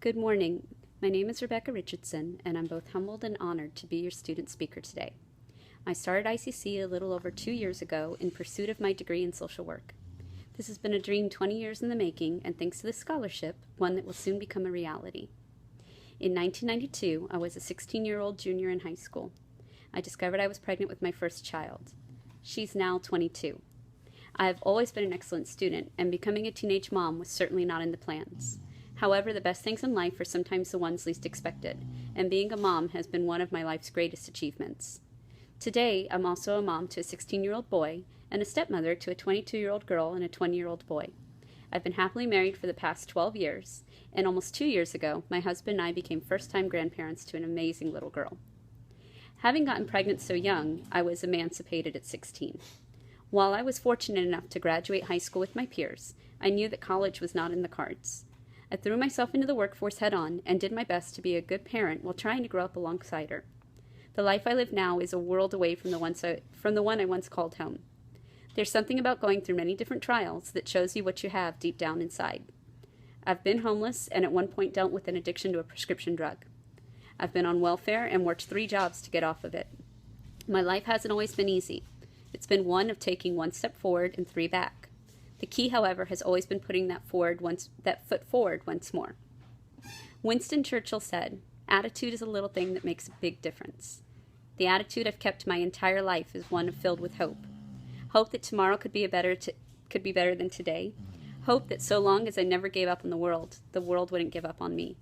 Good morning. My name is Rebecca Richardson, and I'm both humbled and honored to be your student speaker today. I started ICC a little over 2 years ago in pursuit of my degree in social work. This has been a dream 20 years in the making, and thanks to this scholarship, one that will soon become a reality. In 1992, I was a 16-year-old junior in high school. I discovered I was pregnant with my first child. She's now 22. I have always been an excellent student, and becoming a teenage mom was certainly not in the plans. However, the best things in life are sometimes the ones least expected, and being a mom has been one of my life's greatest achievements. Today, I'm also a mom to a 16-year-old boy and a stepmother to a 22-year-old girl and a 20-year-old boy. I've been happily married for the past 12 years, and almost 2 years ago, my husband and I became first-time grandparents to an amazing little girl. Having gotten pregnant so young, I was emancipated at 16. While I was fortunate enough to graduate high school with my peers, I knew that college was not in the cards. I threw myself into the workforce head-on and did my best to be a good parent while trying to grow up alongside her. The life I live now is a world away from the one I once called home. There's something about going through many different trials that shows you what you have deep down inside. I've been homeless and at one point dealt with an addiction to a prescription drug. I've been on welfare and worked 3 jobs to get off of it. My life hasn't always been easy. It's been one of taking 1 step forward and 3 back. The key, however, has always been putting that foot forward once more. Winston Churchill said, "Attitude is a little thing that makes a big difference." The attitude I've kept my entire life is one filled with hope. Hope that tomorrow could be better than today. Hope that so long as I never gave up on the world wouldn't give up on me.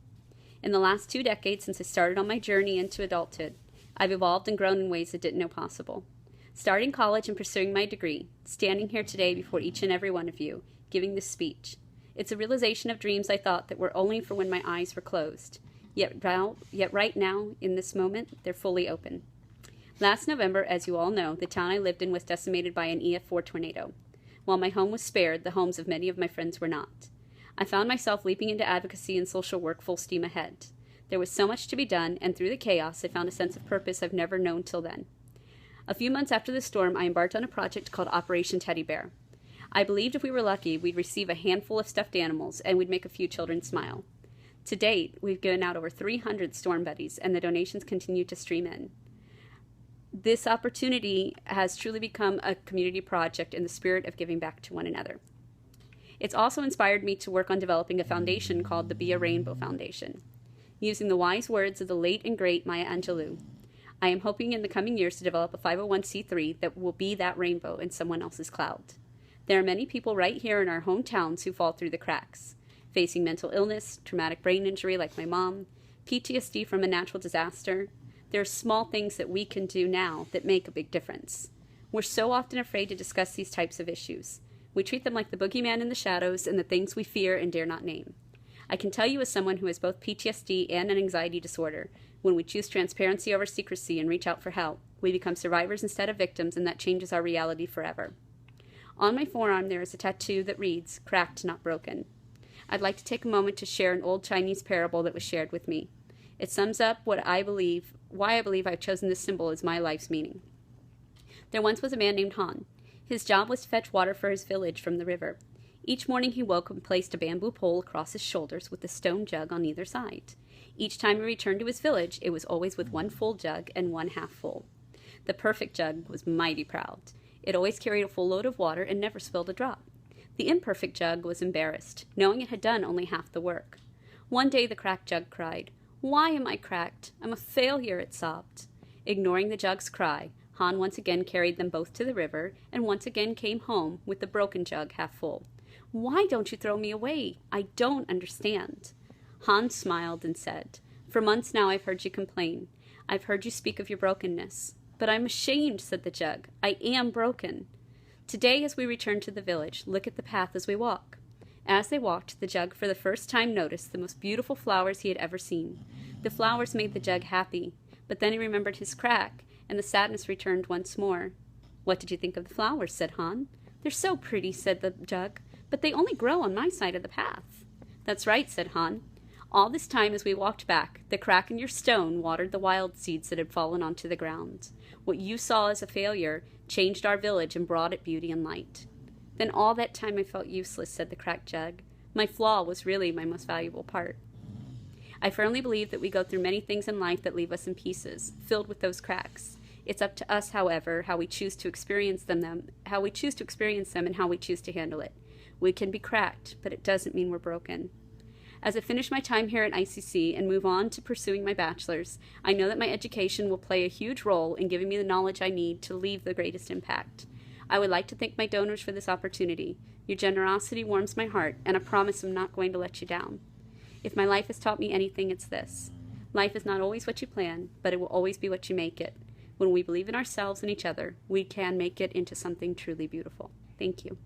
In the last 2 decades since I started on my journey into adulthood, I've evolved and grown in ways I didn't know possible. Starting college and pursuing my degree, standing here today before each and every one of you, giving this speech. It's a realization of dreams I thought that were only for when my eyes were closed. Yet right now, in this moment, they're fully open. Last November, as you all know, the town I lived in was decimated by an EF4 tornado. While my home was spared, the homes of many of my friends were not. I found myself leaping into advocacy and social work full steam ahead. There was so much to be done, and through the chaos, I found a sense of purpose I've never known till then. A few months after the storm, I embarked on a project called Operation Teddy Bear. I believed if we were lucky, we'd receive a handful of stuffed animals, and we'd make a few children smile. To date, we've given out over 300 storm buddies, and the donations continue to stream in. This opportunity has truly become a community project in the spirit of giving back to one another. It's also inspired me to work on developing a foundation called the Be a Rainbow Foundation. Using the wise words of the late and great Maya Angelou, I am hoping in the coming years to develop a 501c3 that will be that rainbow in someone else's cloud. There are many people right here in our hometowns who fall through the cracks, facing mental illness, traumatic brain injury like my mom, PTSD from a natural disaster. There are small things that we can do now that make a big difference. We're so often afraid to discuss these types of issues. We treat them like the boogeyman in the shadows and the things we fear and dare not name. I can tell you as someone who has both PTSD and an anxiety disorder, when we choose transparency over secrecy and reach out for help, we become survivors instead of victims, and that changes our reality forever. On my forearm there is a tattoo that reads, "Cracked, not broken." I'd like to take a moment to share an old Chinese parable that was shared with me. It sums up why I believe I've chosen this symbol as my life's meaning. There once was a man named Han. His job was to fetch water for his village from the river. Each morning he woke and placed a bamboo pole across his shoulders with a stone jug on either side. Each time he returned to his village, it was always with 1 full jug and 1 half full. The perfect jug was mighty proud. It always carried a full load of water and never spilled a drop. The imperfect jug was embarrassed, knowing it had done only half the work. One day the cracked jug cried, "Why am I cracked? I'm a failure," it sobbed. Ignoring the jug's cry, Han once again carried them both to the river and once again came home with the broken jug half full. "Why don't you throw me away? I don't understand." Han smiled and said, "For months now I've heard you complain. I've heard you speak of your brokenness. But I'm ashamed," said the jug. "I am broken." Today, as we return to the village, look at the path as we walk. As they walked, the jug for the first time noticed the most beautiful flowers he had ever seen. The flowers made the jug happy, but then he remembered his crack, and the sadness returned once more. "What did you think of the flowers?" said Han. "They're so pretty," said the jug, "but they only grow on my side of the path." "That's right," said Han. All this time as we walked back, the crack in your stone watered the wild seeds that had fallen onto the ground. What you saw as a failure changed our village and brought it beauty and light. Then all that time I felt useless, said the cracked jug. My flaw was really my most valuable part. I firmly believe that we go through many things in life that leave us in pieces, filled with those cracks. It's up to us, however, how we choose to experience them, and how we choose to handle it. We can be cracked, but it doesn't mean we're broken. As I finish my time here at ICC and move on to pursuing my bachelor's, I know that my education will play a huge role in giving me the knowledge I need to leave the greatest impact. I would like to thank my donors for this opportunity. Your generosity warms my heart, and I promise I'm not going to let you down. If my life has taught me anything, it's this. Life is not always what you plan, but it will always be what you make it. When we believe in ourselves and each other, we can make it into something truly beautiful. Thank you.